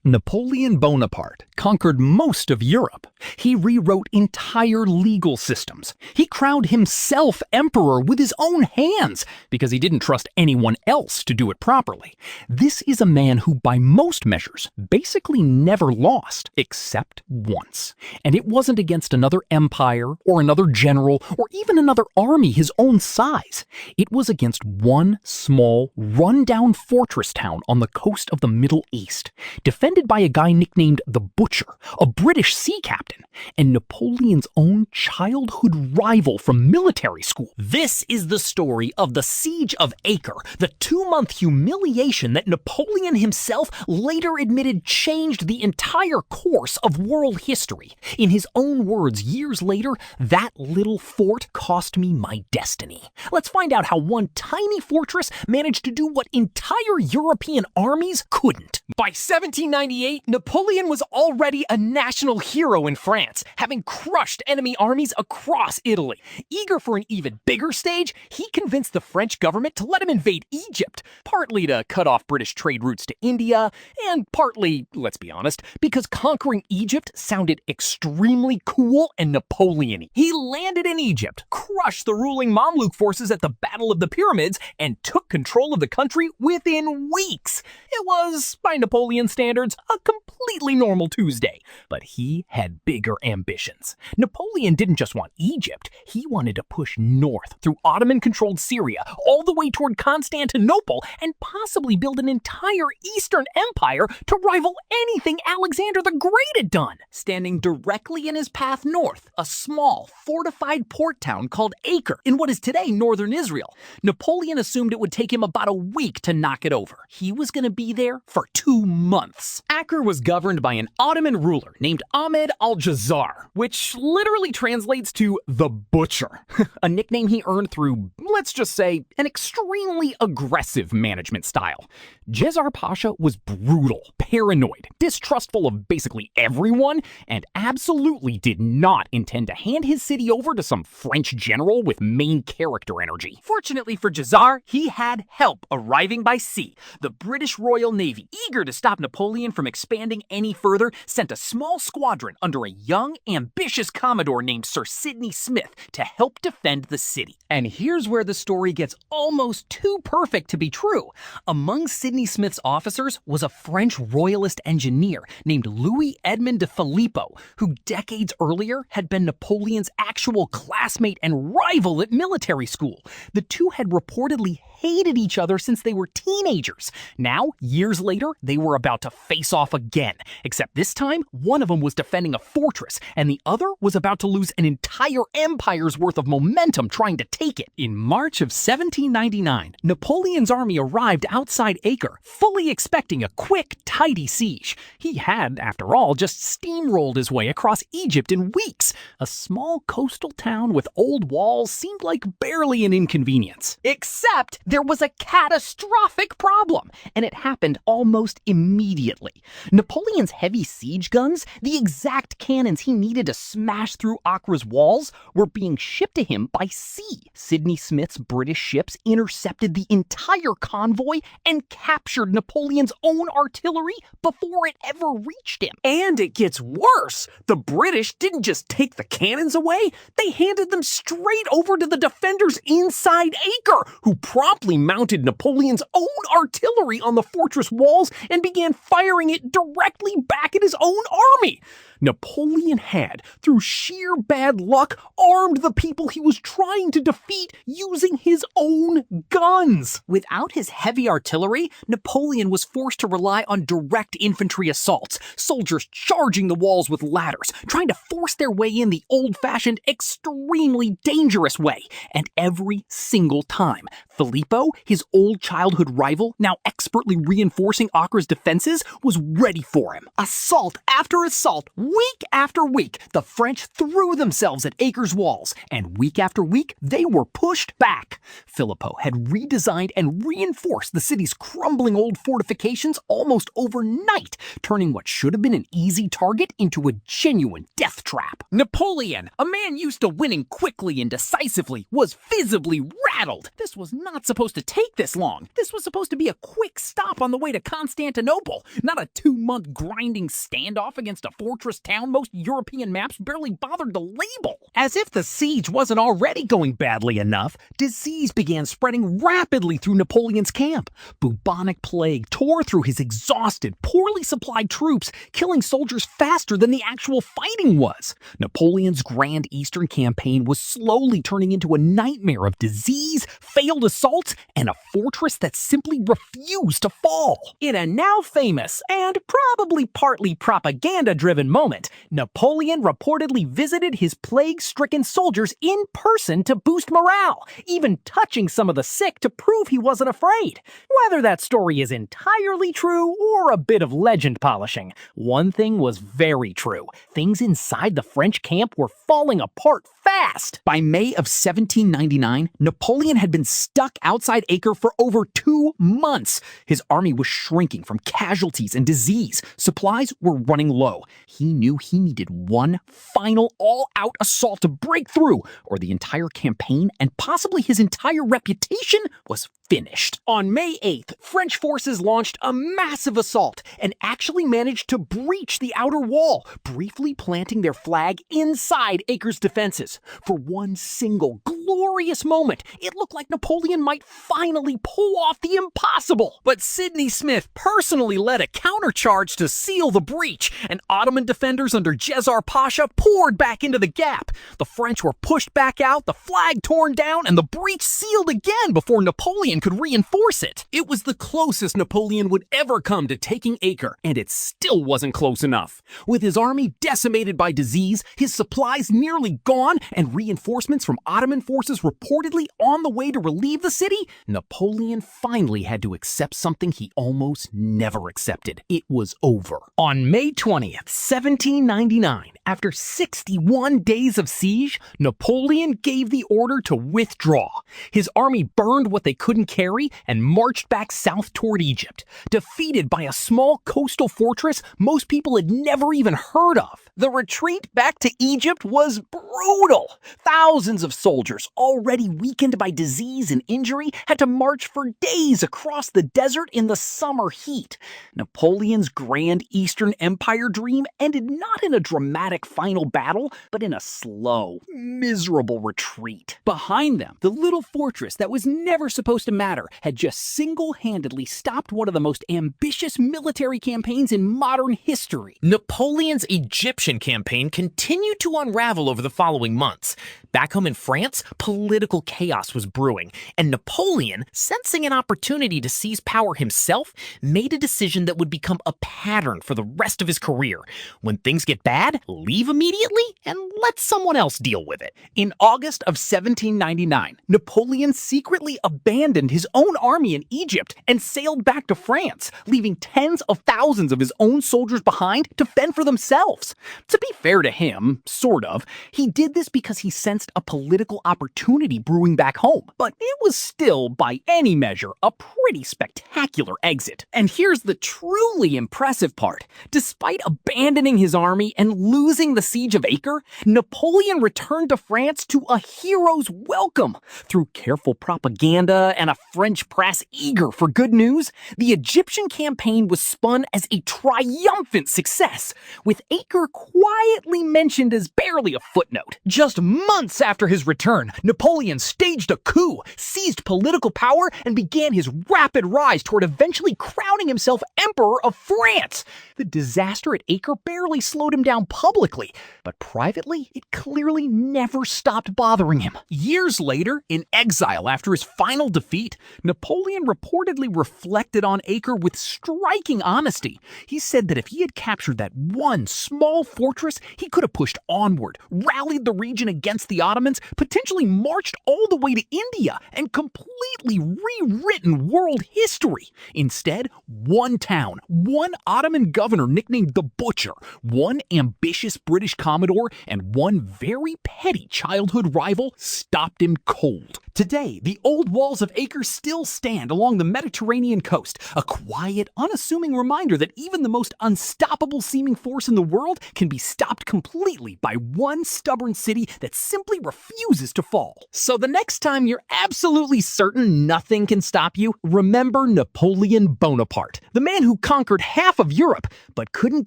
Napoleon Bonaparte conquered most of Europe. He rewrote entire legal systems. He crowned himself emperor with his own hands because he didn't trust anyone else to do it properly. This is a man who, by most measures, basically never lost, except once. And it wasn't against another empire, or another general, or even another army his own size. It was against one small, run-down fortress town on the coast of the Middle East, defended by a guy nicknamed the Butcher, a British sea captain, and Napoleon's own childhood rival from military school. This is the story of the Siege of Acre, the 2-month humiliation that Napoleon himself later admitted changed the entire course of world history. In his own words, years later, that little fort cost me my destiny. Let's find out how one tiny fortress managed to do what entire European armies couldn't. By 1798, Napoleon was already a national hero in France, having crushed enemy armies across Italy. Eager for an even bigger stage, he convinced the French government to let him invade Egypt, partly to cut off British trade routes to India, and partly, let's be honest, because conquering Egypt sounded extremely cool and Napoleon-y. He landed in Egypt, crushed the ruling Mamluk forces at the Battle of the Pyramids, and took control of the country within weeks. It was, by Napoleon standards, a completely normal Tuesday, but he had bigger ambitions. Napoleon didn't just want Egypt, he wanted to push north through Ottoman-controlled Syria, all the way toward Constantinople, and possibly build an entire Eastern Empire to rival anything Alexander the Great had done. Standing directly in his path north, a small, fortified port town called Acre, in what is today northern Israel. Napoleon assumed it would take him about a week to knock it over. He was going to be there for 2 months. Acre was governed by an Ottoman ruler named Ahmed al-Jazar, which literally translates to the Butcher, a nickname he earned through, let's just say, an extremely aggressive management style. Jazar Pasha was brutal, paranoid, distrustful of basically everyone, and absolutely did not intend to hand his city over to some French general with main character energy. Fortunately for Jazar, he had help arriving by sea. The British Royal Navy, eager to stop Napoleon from expanding any further, sent a small squadron under a young, ambitious commodore named Sir Sidney Smith to help defend the city. And here's where the story gets almost too perfect to be true. Among Sidney Smith's officers was a French royalist engineer named Louis Edmond de Filippo, who decades earlier had been Napoleon's actual classmate and rival at military school. The two had reportedly hated each other since they were teenagers. Now, years later, they were about to face off again, except this time, one of them was defending a fortress, and the other was about to lose an entire empire's worth of momentum trying to take it. In March of 1799, Napoleon's army arrived outside Acre, fully expecting a quick, tidy siege. He had, after all, just steamrolled his way across Egypt in weeks. A small coastal town with old walls seemed like barely an inconvenience. Except there was a catastrophic problem, and it happened almost immediately. Napoleon's heavy siege guns, the exact cannons he needed to smash through Acre's walls, were being shipped to him by sea. Sidney Smith's British ships intercepted the entire convoy and captured Napoleon's own artillery before it ever reached him. And it gets worse. The British didn't just take the cannons away, they handed them straight over to the defenders inside Acre, who promptly mounted Napoleon's own artillery on the fortress walls and began firing it directly back at his own army. Napoleon had, through sheer bad luck, armed the people he was trying to defeat using his own guns. Without his heavy artillery, Napoleon was forced to rely on direct infantry assaults, soldiers charging the walls with ladders, trying to force their way in the old-fashioned, extremely dangerous way. And every single time, Filippo, his old childhood rival, now expertly reinforcing Acre's defenses, was ready for him. Assault after assault, Week after week, the French threw themselves at Acre's walls, and week after week, they were pushed back. Philippot had redesigned and reinforced the city's crumbling old fortifications almost overnight, turning what should have been an easy target into a genuine death trap. Napoleon, a man used to winning quickly and decisively, was visibly rattled. This was not supposed to take this long. This was supposed to be a quick stop on the way to Constantinople, not a 2-month grinding standoff against a fortress town most European maps barely bothered to label. As if the siege wasn't already going badly enough, disease began spreading rapidly through Napoleon's camp. Bubonic plague tore through his exhausted, poorly supplied troops, killing soldiers faster than the actual fighting was. Napoleon's Grand Eastern campaign was slowly turning into a nightmare of disease, failed assaults, and a fortress that simply refused to fall. In a now famous and probably partly propaganda-driven moment, Napoleon reportedly visited his plague-stricken soldiers in person to boost morale, even touching some of the sick to prove he wasn't afraid. Whether that story is entirely true or a bit of legend polishing, one thing was very true. Things inside the French camp were falling apart fast. By May of 1799, Napoleon had been stuck outside Acre for over 2 months. His army was shrinking from casualties and disease. Supplies were running low. He knew he needed one final all-out assault to break through, or the entire campaign and possibly his entire reputation was finished. On May 8th, French forces launched a massive assault and actually managed to breach the outer wall, briefly planting their flag inside Acre's defenses. For one single glorious moment, it looked like Napoleon might finally pull off the impossible. But Sidney Smith personally led a countercharge to seal the breach, and Ottoman defenders under Djezzar Pasha poured back into the gap. The French were pushed back out, the flag torn down, and the breach sealed again before Napoleon could reinforce it. It was the closest Napoleon would ever come to taking Acre, and it still wasn't close enough. With his army decimated by disease, his supplies nearly gone, and reinforcements from Ottoman forces reportedly on the way to relieve the city, Napoleon finally had to accept something he almost never accepted. It was over. On May 20th, 1799, after 61 days of siege, Napoleon gave the order to withdraw. His army burned what they couldn't carry and marched back south toward Egypt. Defeated by a small coastal fortress most people had never even heard of. The retreat back to Egypt was brutal. Thousands of soldiers, already weakened by disease and injury, had to march for days across the desert in the summer heat. Napoleon's Grand Eastern Empire dream ended not in a dramatic final battle, but in a slow, miserable retreat. Behind them, the little fortress that was never supposed to matter had just single-handedly stopped one of the most ambitious military campaigns in modern history. Napoleon's Egyptian campaign continued to unravel over the following months. Back home in France, political chaos was brewing, and Napoleon, sensing an opportunity to seize power himself, made a decision that would become a pattern for the rest of his career. When things get bad, leave immediately and let someone else deal with it. In August of 1799, Napoleon secretly abandoned his own army in Egypt and sailed back to France, leaving tens of thousands of his own soldiers behind to fend for themselves. To be fair to him, sort of, he did this because he sensed a political opportunity brewing back home, but it was still, by any measure, a pretty spectacular exit. And here's the truly impressive part. Despite abandoning his army and losing the Siege of Acre, Napoleon returned to France to a hero's welcome. Through careful propaganda and a French press eager for good news, the Egyptian campaign was spun as a triumphant success, with Acre quietly mentioned as barely a footnote. Just months after his return, Napoleon staged a coup, seized political power, and began his rapid rise toward eventually crowning himself Emperor of France. The disaster at Acre barely slowed him down publicly, but privately, it clearly never stopped bothering him. Years later, in exile after his final defeat, Napoleon reportedly reflected on Acre with striking honesty. He said that if he had captured that one small fortress, he could have pushed onward, rallied the region against the Ottomans, potentially actually marched all the way to India and completely rewritten world history. Instead, one town, one Ottoman governor nicknamed the Butcher, one ambitious British commodore, and one very petty childhood rival stopped him cold. Today, the old walls of Acre still stand along the Mediterranean coast, a quiet, unassuming reminder that even the most unstoppable seeming force in the world can be stopped completely by one stubborn city that simply refuses to fall. So the next time you're absolutely certain nothing can stop you, remember Napoleon Bonaparte, the man who conquered half of Europe, but couldn't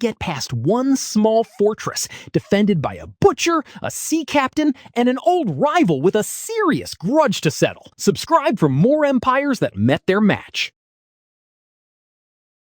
get past one small fortress, defended by a butcher, a sea captain, and an old rival with a serious grudge to settle. Subscribe for more empires that met their match.